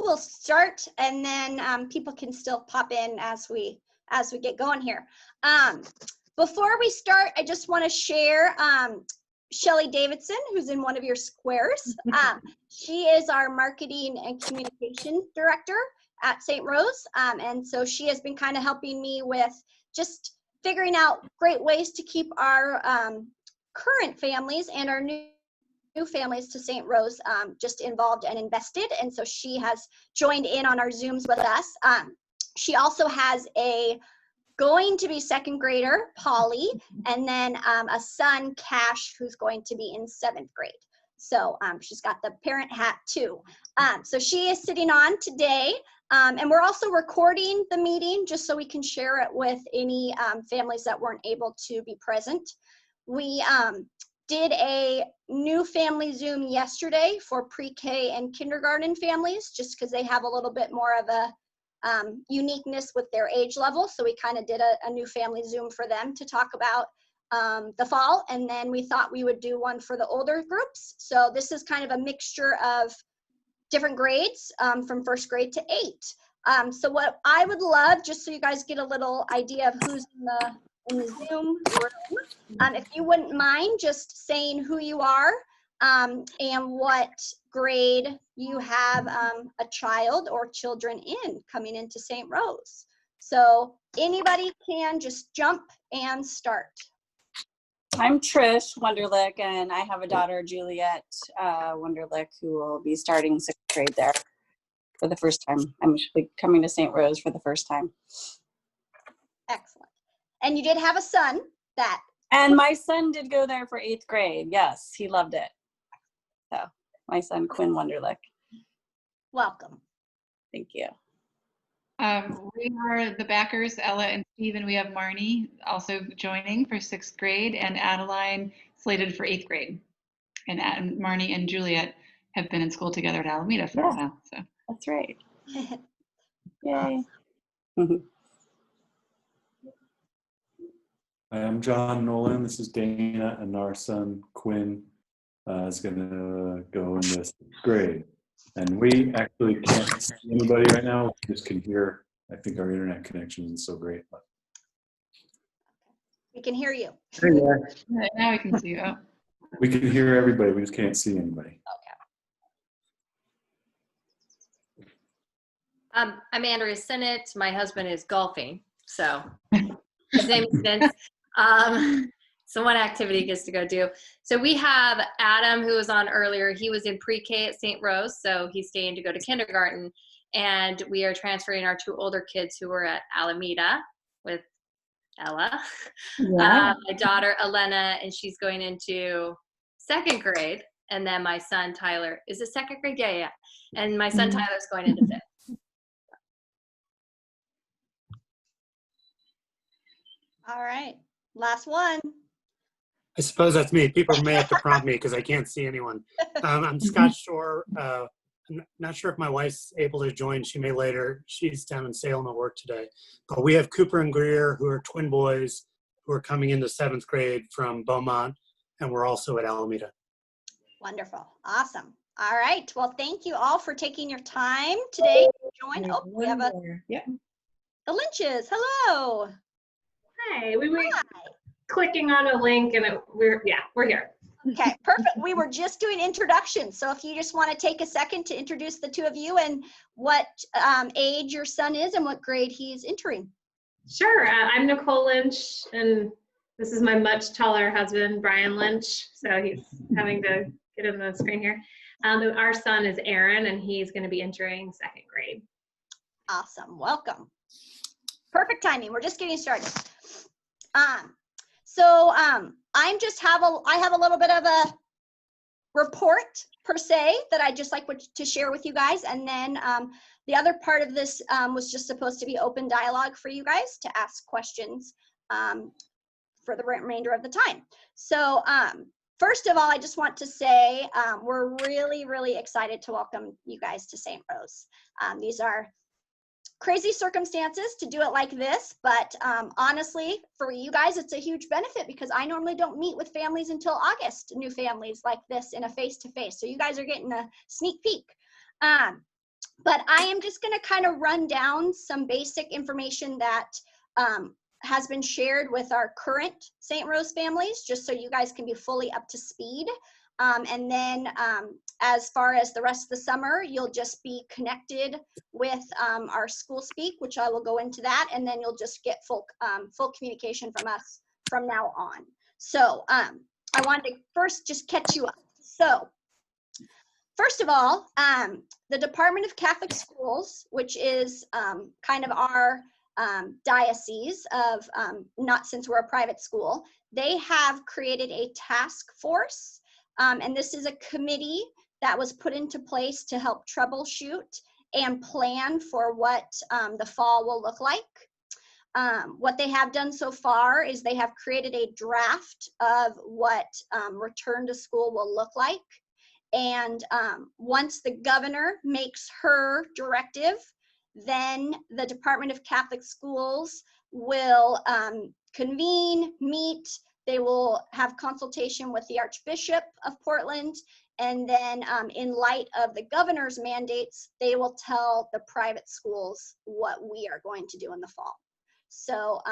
we'll start, and then people can still pop in as we get going here. Before we start, I just want to share Shelly Davidson, who's in one of your squares. She is our marketing and communication director at St. Rose, and so she has been kind of helping me with just figuring out great ways to keep our current families and our new families to St. Rose just involved and invested, and so she has joined in on our Zooms with us. She also has a going to be second grader, Polly, and then a son, Cash, who's going to be in 7th grade. So she's got the parent hat too. So she is sitting on today, and we're also recording the meeting just so we can share it with any families that weren't able to be present. We did a new family Zoom yesterday for pre-K and kindergarten families, just because they have a little bit more of a uniqueness with their age level. So we kind of did a new family Zoom for them to talk about the fall. And then we thought we would do one for the older groups. So this is kind of a mixture of different grades from 1st grade to 8. So what I would love, just so you guys get a little idea of who's in the Zoom room, if you wouldn't mind just saying who you are and what grade you have a child or children in coming into St. Rose. So anybody can just jump and start. I'm Trish Wunderlich, and I have a daughter, Juliet Wunderlich, who will be starting 6th grade there for the first time. I'm coming to St. Rose for the first time. Excellent. And you did have a son that. And my son did go there for 8th grade. Yes, he loved it. So my son, Quinn Wunderlich. Welcome. Thank you. We are the backers, Ella and Steve, and we have Marnie also joining for 6th grade, and Adeline slated for 8th grade. And Marnie and Juliet have been in school together at Alameda for a while. So that's right. Yay. Hi, I'm John Nolan. This is Dana, and our son Quinn is going to go in the 6th grade. And we actually can't see anybody right now. We just can hear. I think our internet connection isn't so great. But. We can hear you. Now we can see you. Oh. We can hear everybody. We just can't see anybody. Okay. I'm Andrea Sinnott. My husband is golfing, so his name is Vince. So one activity he gets to go do. So we have Adam, who was on earlier. He was in pre-K at St. Rose, so he's staying to go to kindergarten. And we are transferring our 2 older kids who were at Alameda with Ella. Yeah. My daughter, Elena, and she's going into 2nd grade. And then my son, Tyler, is it 2nd grade? Yeah. And my son, Tyler's going into 5th. All right. Last one. I suppose that's me. People may have to prompt me because I can't see anyone. I'm Scott Shore. I'm not sure if my wife's able to join. She may later. She's down in Salem at work today. But we have Cooper and Greer, who are twin boys, who are coming into 7th grade from Beaumont, and we're also at Alameda. Wonderful. Awesome. All right. Well, thank you all for taking your time today to join. Oh, we have the Lynches. Hello. Hi. We were clicking on a link, and we're here. Okay, perfect. We were just doing introductions. So if you just want to take a second to introduce the 2 of you and what age your son is and what grade he's entering. Sure. I'm Nicole Lynch, and this is my much taller husband, Brian Lynch. So he's having to get in the screen here. Our son is Aaron, and he's going to be entering 2nd grade. Awesome. Welcome. Perfect timing. We're just getting started. I have a little bit of a report per se that I just like to share with you guys. And then the other part of this was just supposed to be open dialogue for you guys to ask questions for the remainder of the time. So first of all, I just want to say we're really, really excited to welcome you guys to St. Rose. These are crazy circumstances to do it like this, but honestly, for you guys, it's a huge benefit because I normally don't meet with families until August, new families like this in a face-to-face. So you guys are getting a sneak peek. But I am just going to kind of run down some basic information that has been shared with our current St. Rose families, just so you guys can be fully up to speed. And then as far as the rest of the summer, you'll just be connected with our School Speak, which I will go into that, and then you'll just get full communication from us from now on. So I wanted to first just catch you up. So first of all, the Department of Catholic Schools, which is kind of our diocese of, not since we're a private school, they have created a task force. And this is a committee that was put into place to help troubleshoot and plan for what the fall will look like. What they have done so far is they have created a draft of what return to school will look like. And once the governor makes her directive, then the Department of Catholic Schools will convene, meet. They will have consultation with the Archbishop of Portland. And then in light of the governor's mandates, they will tell the private schools what we are going to do in the fall. So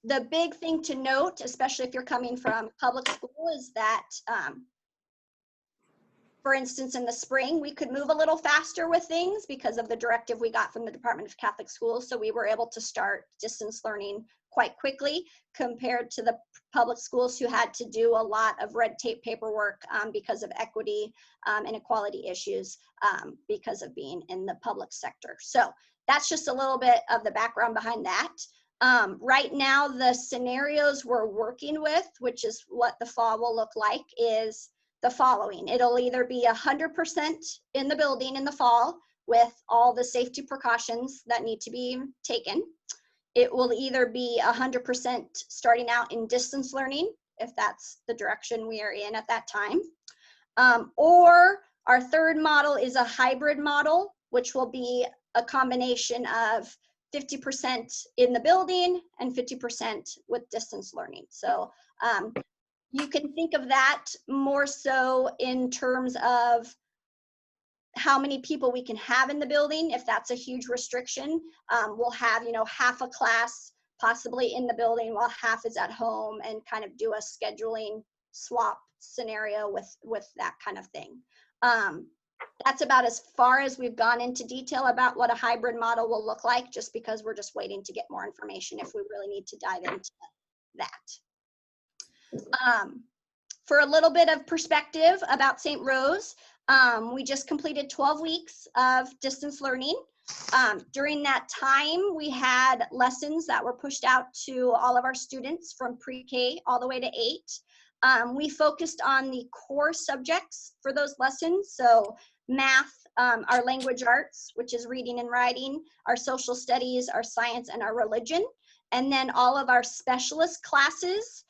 the big thing to note, especially if you're coming from public school, is that for instance, in the spring, we could move a little faster with things because of the directive we got from the Department of Catholic Schools. So we were able to start distance learning quite quickly compared to the public schools who had to do a lot of red tape paperwork because of equity and equality issues because of being in the public sector. So that's just a little bit of the background behind that. Right now, the scenarios we're working with, which is what the fall will look like, is the following. It'll either be 100% in the building in the fall with all the safety precautions that need to be taken. It will either be 100% starting out in distance learning, if that's the direction we are in at that time. Or our third model is a hybrid model, which will be a combination of 50% in the building and 50% with distance learning. So you can think of that more so in terms of how many people we can have in the building. If that's a huge restriction, we'll have, half a class possibly in the building while half is at home, and kind of do a scheduling swap scenario with that kind of thing. That's about as far as we've gone into detail about what a hybrid model will look like, just because we're just waiting to get more information if we really need to dive into that. For a little bit of perspective about St. Rose, we just completed 12 weeks of distance learning. During that time, we had lessons that were pushed out to all of our students from pre-K all the way to 8. We focused on the core subjects for those lessons. So math, our language arts, which is reading and writing, our social studies, our science, and our religion. And then all of our specialist classes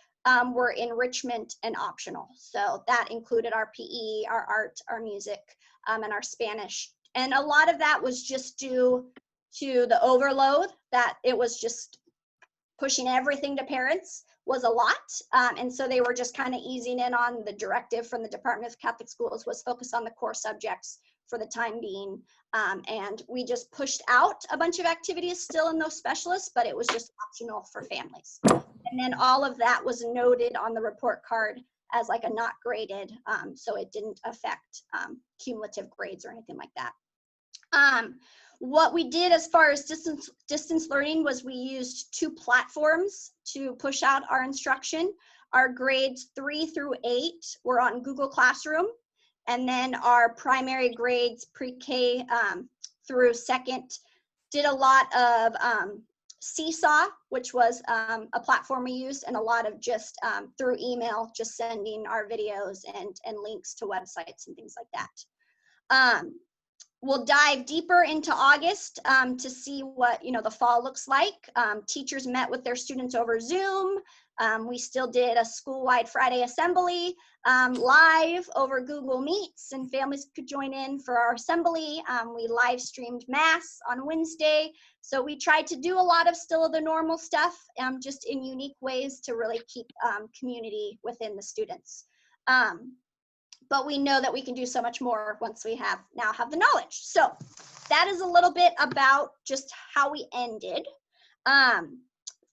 were enrichment and optional. So that included our PE, our art, our music, and our Spanish. And a lot of that was just due to the overload, that it was just pushing everything to parents was a lot. And so they were just kind of easing in on the directive from the Department of Catholic Schools was focus on the core subjects for the time being. And we just pushed out a bunch of activities still in those specialists, but it was just optional for families. And then all of that was noted on the report card as like a not graded, so it didn't affect cumulative grades or anything like that. What we did as far as distance learning was we used 2 platforms to push out our instruction. Our grades 3 through 8 were on Google Classroom, and then our primary grades pre-K through 2nd did a lot of Seesaw, which was a platform we used, and a lot of just through email, just sending our videos and links to websites and things like that. We'll dive deeper into August to see what the fall looks like. Teachers met with their students over Zoom. We still did a school-wide Friday assembly live over Google Meets, and families could join in for our assembly. We live streamed Mass on Wednesday. So we tried to do a lot of still the normal stuff, just in unique ways to really keep community within the students. but we know that we can do so much more once we now have the knowledge. So that is a little bit about just how we ended.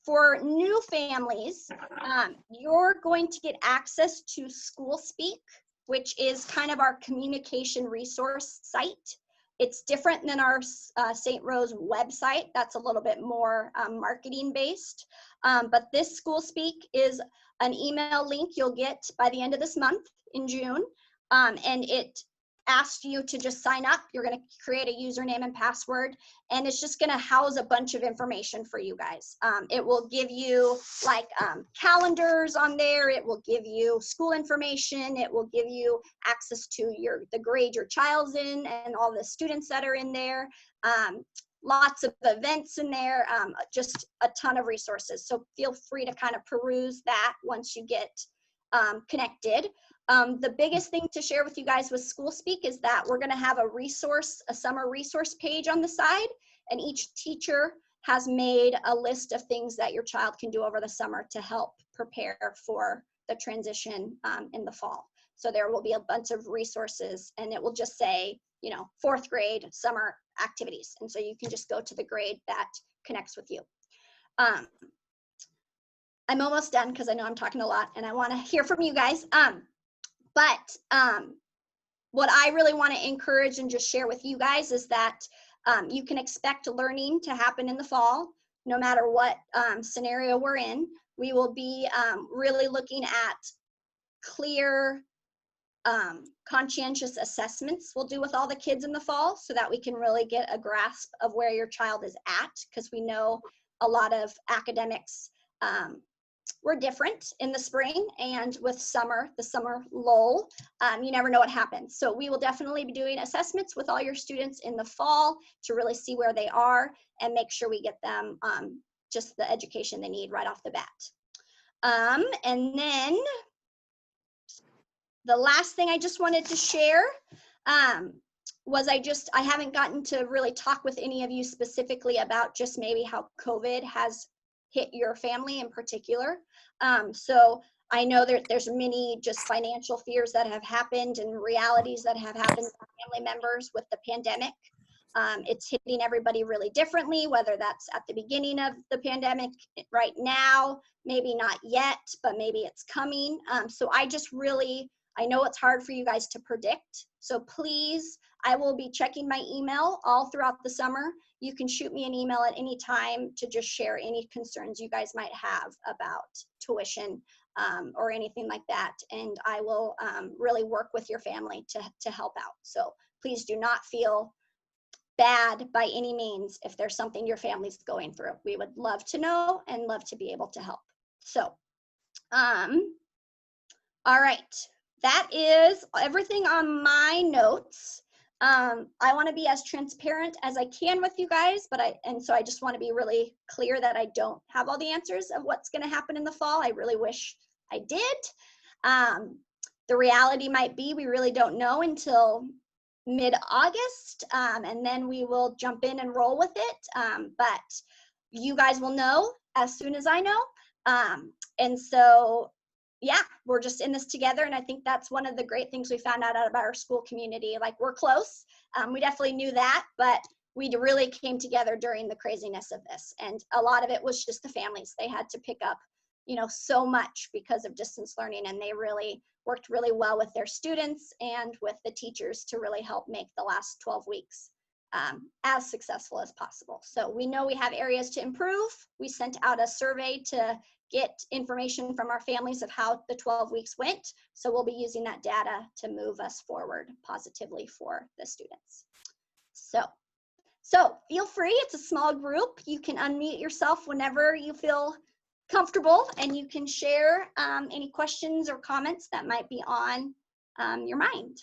For new families, you're going to get access to School Speak, which is kind of our communication resource site. It's different than our St. Rose website. That's a little bit more marketing based. But this School Speak is an email link you'll get by the end of this month in June. And it asks you to just sign up. You're going to create a username and password, and it's just going to house a bunch of information for you guys. It will give you like calendars on there. It will give you school information. It will give you access to the grade your child's in and all the students that are in there. Lots of events in there, just a ton of resources. So feel free to kind of peruse that once you get connected. The biggest thing to share with you guys with School Speak is that we're going to have a summer resource page on the side, and each teacher has made a list of things that your child can do over the summer to help prepare for the transition in the fall. So there will be a bunch of resources, and it will just say, 4th grade summer activities. And so you can just go to the grade that connects with you. I'm almost done because I know I'm talking a lot and I want to hear from you guys. But what I really want to encourage and just share with you guys is that you can expect learning to happen in the fall, no matter what scenario we're in. We will be really looking at clear, conscientious assessments we'll do with all the kids in the fall so that we can really get a grasp of where your child is at, because we know a lot of academics were different in the spring, and with the summer lull, you never know what happens. So we will definitely be doing assessments with all your students in the fall to really see where they are and make sure we get them just the education they need right off the bat. And then the last thing I just wanted to share was I haven't gotten to really talk with any of you specifically about just maybe how COVID has hit your family in particular. So I know there's many just financial fears that have happened and realities that have happened to family members with the pandemic. It's hitting everybody really differently, whether that's at the beginning of the pandemic, right now, maybe not yet, but maybe it's coming. So I know it's hard for you guys to predict. So please, I will be checking my email all throughout the summer. You can shoot me an email at any time to just share any concerns you guys might have about tuition or anything like that. And I will really work with your family to help out. So please do not feel bad by any means if there's something your family's going through. We would love to know and love to be able to help. So, all right. That is everything on my notes. I want to be as transparent as I can with you guys, so I just want to be really clear that I don't have all the answers of what's going to happen in the fall. I really wish I did. The reality might be we really don't know until mid-August, and then we will jump in and roll with it. But you guys will know as soon as I know. And so, yeah, we're just in this together. And I think that's one of the great things we found out about our school community. Like, we're close. We definitely knew that, but we really came together during the craziness of this. And a lot of it was just the families. They had to pick up, so much because of distance learning, and they really worked really well with their students and with the teachers to really help make the last 12 weeks as successful as possible. So we know we have areas to improve. We sent out a survey to get information from our families of how the 12 weeks went. So we'll be using that data to move us forward positively for the students. So feel free, it's a small group. You can unmute yourself whenever you feel comfortable, and you can share any questions or comments that might be on your mind.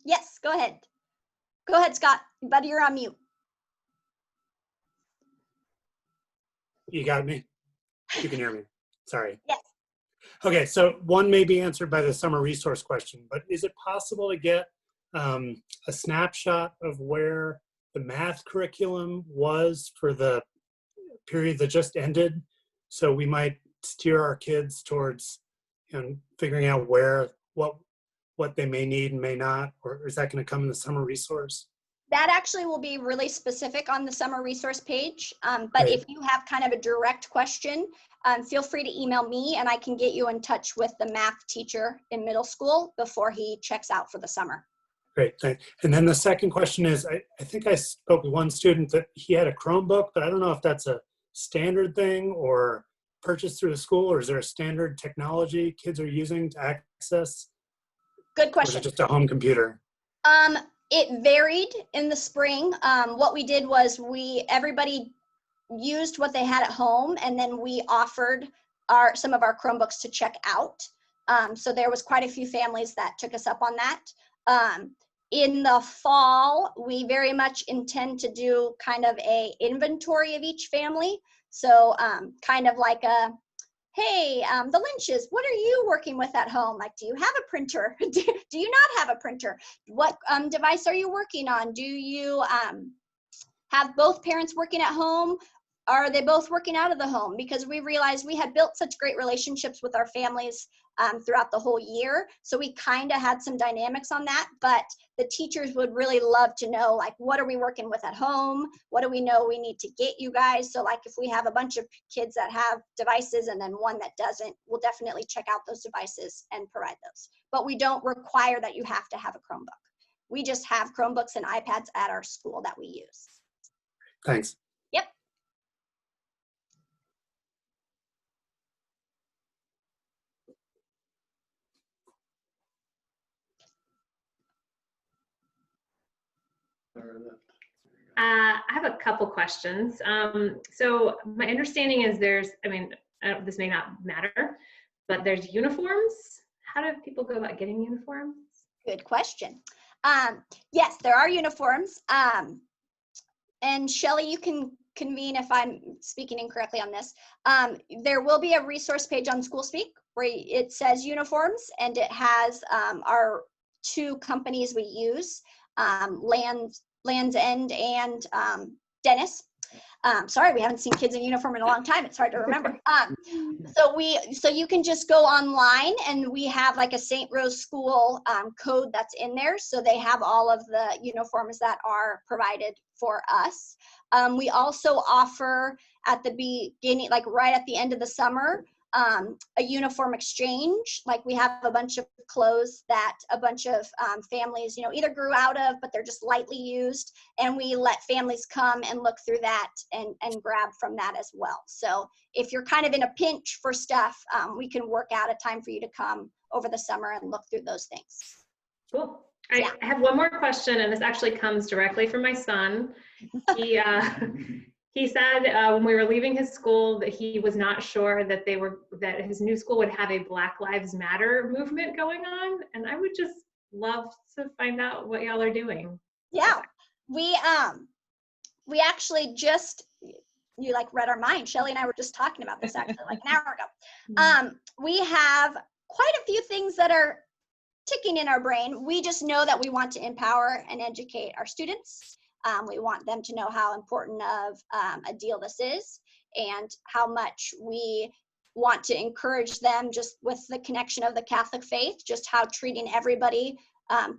Yes, go ahead. Go ahead, Scott. Buddy, you're on mute. You got me? You can hear me. Sorry. Yes. Okay, so one may be answered by the summer resource question, but is it possible to get a snapshot of where the math curriculum was for the period that just ended. So we might steer our kids towards, figuring out what they may need and may not, or is that going to come in the summer resource? That actually will be really specific on the summer resource page. But Great. if you have kind of a direct question, feel free to email me and I can get you in touch with the math teacher in middle school before he checks out for the summer. Great, thanks. And then the second question is, I think I spoke with one student that he had a Chromebook, but I don't know if that's a standard thing or purchased through the school, or is there a standard technology kids are using to access? Good Or is question. it just a home computer? It varied in the spring. What we did was everybody used what they had at home, and then we offered some of our Chromebooks to check out. So there was quite a few families that took us up on that. In the fall, we very much intend to do kind of a inventory of each family. So kind of like hey, the Lynches, what are you working with at home? Like, do you have a printer? do you not have a printer? What device are you working on? Do you have both parents working at home? Are they both working out of the home? Because we realized we had built such great relationships with our families throughout the whole year. So we kind of had some dynamics on that, but the teachers would really love to know, like, what are we working with at home? What do we know we need to get you guys? So like if we have a bunch of kids that have devices and then one that doesn't, we'll definitely check out those devices and provide those. But we don't require that you have to have a Chromebook. We just have Chromebooks and iPads at our school that we use. Thanks. Yep. I have a couple questions. So my understanding is this may not matter, but there's uniforms. How do people go about getting uniforms? Good question. Yes, there are uniforms. And Shelly, you can convene if I'm speaking incorrectly on this. There will be a resource page on SchoolSpeak where it says uniforms, and it has our two companies we use, Land's End and Dennis. Sorry, we haven't seen kids in uniform in a long time. It's hard to remember. So you can just go online, and we have like a St. Rose School code that's in there. So they have all of the uniforms that are provided for us. We also offer at the beginning, like right at the end of the summer, a uniform exchange. Like we have a bunch of clothes that a bunch of families, either grew out of, but they're just lightly used. And we let families come and look through that and grab from that as well. So if you're kind of in a pinch for stuff, we can work out a time for you to come over the summer and look through those things. Cool. I have one more question, and this actually comes directly from my son. He said when we were leaving his school that he was not sure that his new school would have a Black Lives Matter movement going on, and I would just love to find out what y'all are doing. Yeah, we actually just, you like read our mind. Shelly and I were just talking about this actually like an hour ago. We have quite a few things that are ticking in our brain. We just know that we want to empower and educate our students. We want them to know how important of a deal this is and how much we want to encourage them just with the connection of the Catholic faith, just how treating everybody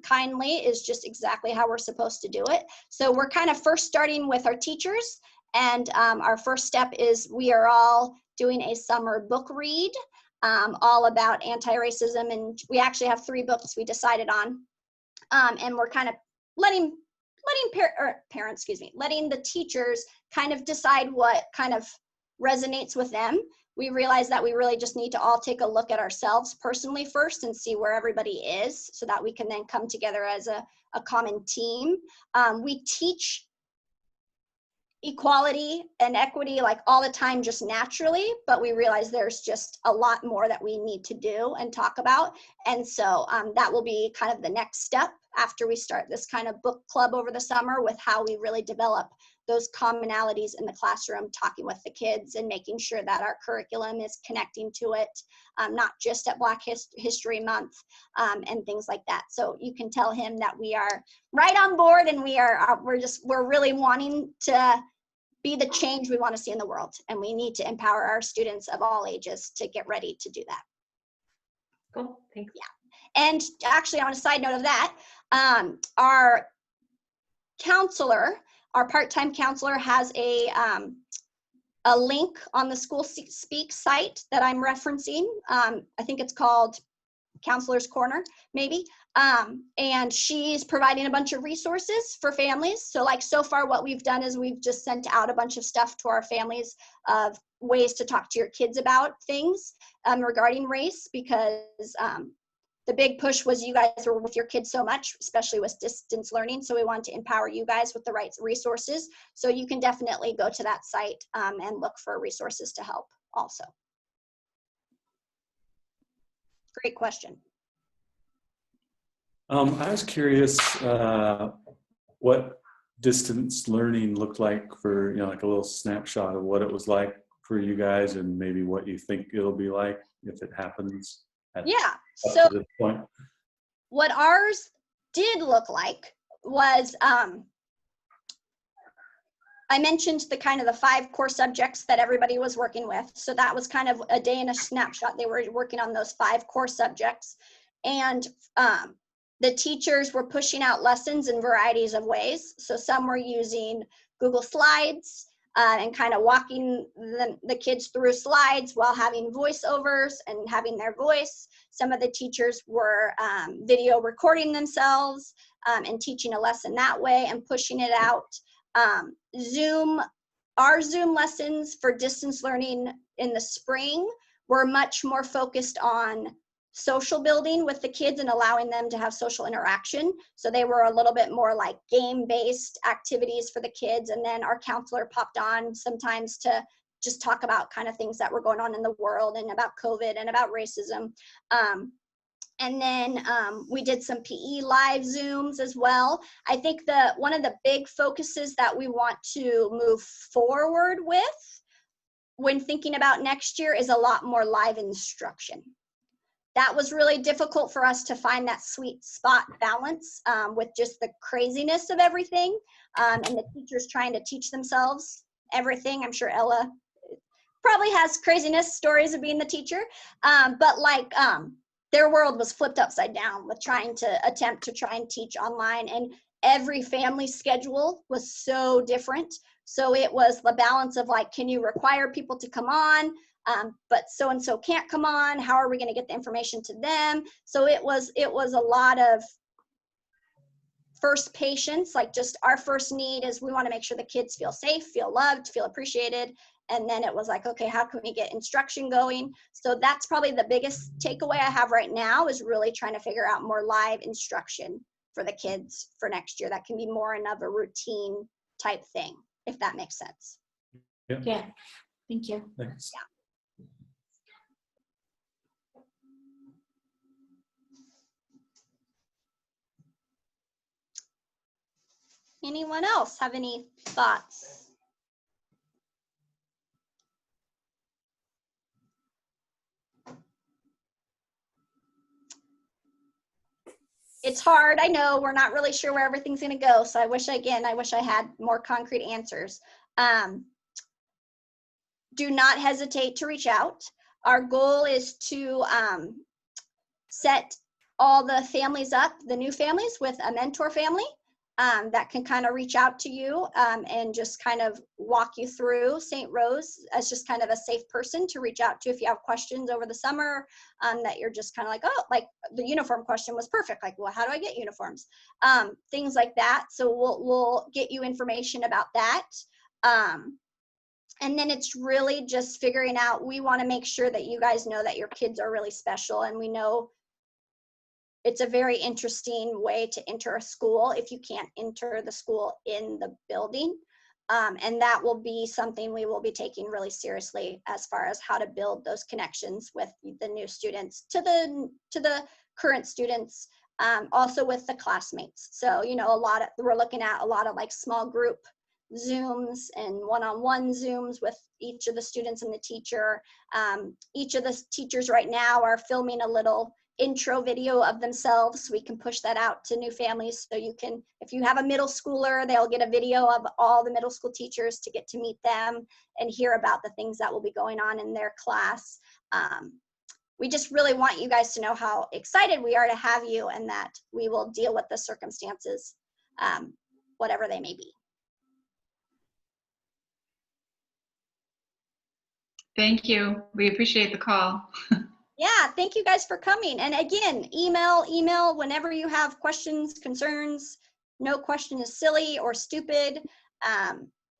kindly is just exactly how we're supposed to do it. So we're kind of first starting with our teachers, and our first step is we are all doing a summer book read all about anti-racism, and we actually have 3 books we decided on, and we're kind of letting the teachers kind of decide what kind of resonates with them. We realize that we really just need to all take a look at ourselves personally first and see where everybody is so that we can then come together as a common team. We teach equality and equity like all the time just naturally, but we realize there's just a lot more that we need to do and talk about. And so that will be kind of the next step after we start this kind of book club over the summer, with how we really develop those commonalities in the classroom, talking with the kids and making sure that our curriculum is connecting to it, not just at Black History Month and things like that. So you can tell him that we are right on board, and we're really wanting to be the change we want to see in the world. And we need to empower our students of all ages to get ready to do that. Cool, thanks. And actually, on a side note of that, our counselor, our part-time counselor, has a link on the School Speak site that I'm referencing. I think it's called Counselor's Corner, maybe. And she's providing a bunch of resources for families. So like so far what we've done is we've just sent out a bunch of stuff to our families of ways to talk to your kids about things regarding race, because the big push was you guys were with your kids so much, especially with distance learning. So we want to empower you guys with the right resources. So you can definitely go to that site and look for resources to help also. Great question. I was curious what distance learning looked like for, you know, like a little snapshot of what it was like for you guys, and maybe what you think it'll be like if it happens. Yeah, Up so to this point. what ours did look like was, I mentioned the kind of the 5 core subjects that everybody was working with. So that was kind of a day in a snapshot. They were working on those 5 core subjects. And the teachers were pushing out lessons in varieties of ways. So some were using Google Slides and kind of walking the kids through slides while having voiceovers and having their voice. Some of the teachers were video recording themselves and teaching a lesson that way and pushing it out. Our Zoom lessons for distance learning in the spring were much more focused on social building with the kids and allowing them to have social interaction. So they were a little bit more like game-based activities for the kids. And then our counselor popped on sometimes to just talk about kind of things that were going on in the world and about COVID and about racism. And then we did some PE live Zooms as well. I think one of the big focuses that we want to move forward with when thinking about next year is a lot more live instruction. That was really difficult for us to find that sweet spot balance with just the craziness of everything and the teachers trying to teach themselves everything. I'm sure Ella probably has craziness stories of being the teacher, but like their world was flipped upside down with trying to attempt to try and teach online, and every family schedule was so different. So it was the balance of like, can you require people to come on? But so-and-so can't come on. How are we going to get the information to them? So it was a lot of first patience, like just our first need is we want to make sure the kids feel safe, feel loved, feel appreciated. And then it was like, okay, how can we get instruction going? So that's probably the biggest takeaway I have right now, is really trying to figure out more live instruction for the kids for next year. That can be more of a routine type thing, if that makes sense. Yeah, thank you. Thanks. Yeah. Anyone else have any thoughts? It's hard. I know we're not really sure where everything's going to go. So I wish I had more concrete answers. Do not hesitate to reach out. Our goal is to set all the families up, the new families, with a mentor family that can kind of reach out to you and just kind of walk you through St. Rose as just kind of a safe person to reach out to if you have questions over the summer that you're just kind of like, oh, like the uniform question was perfect. Like, well, how do I get uniforms? Things like that. So we'll get you information about that. And then it's really just figuring out, we want to make sure that you guys know that your kids are really special, and we know it's a very interesting way to enter a school if you can't enter the school in the building. And that will be something we will be taking really seriously as far as how to build those connections with the new students to the current students, also with the classmates. So, you know, we're looking at a lot of like small group Zooms and one-on-one Zooms with each of the students and the teacher. Each of the teachers right now are filming a little intro video of themselves. We can push that out to new families. So you can, if you have a middle schooler, they'll get a video of all the middle school teachers to get to meet them and hear about the things that will be going on in their class. We just really want you guys to know how excited we are to have you, and that we will deal with the circumstances, whatever they may be. Thank you. We appreciate the call. Yeah, thank you guys for coming. And again, email whenever you have questions, concerns. No question is silly or stupid.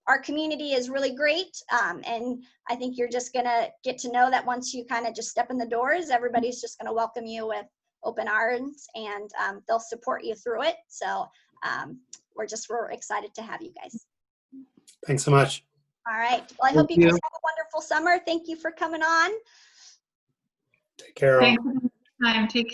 Our community is really great. And I think you're just gonna get to know that once you kind of just step in the doors, everybody's just gonna welcome you with open arms, and they'll support you through it. So we're excited to have you guys. Thanks so much. All right. Well, I hope you guys have a wonderful summer. Thank you for coming on. Take care. All. Thanks for the time. Take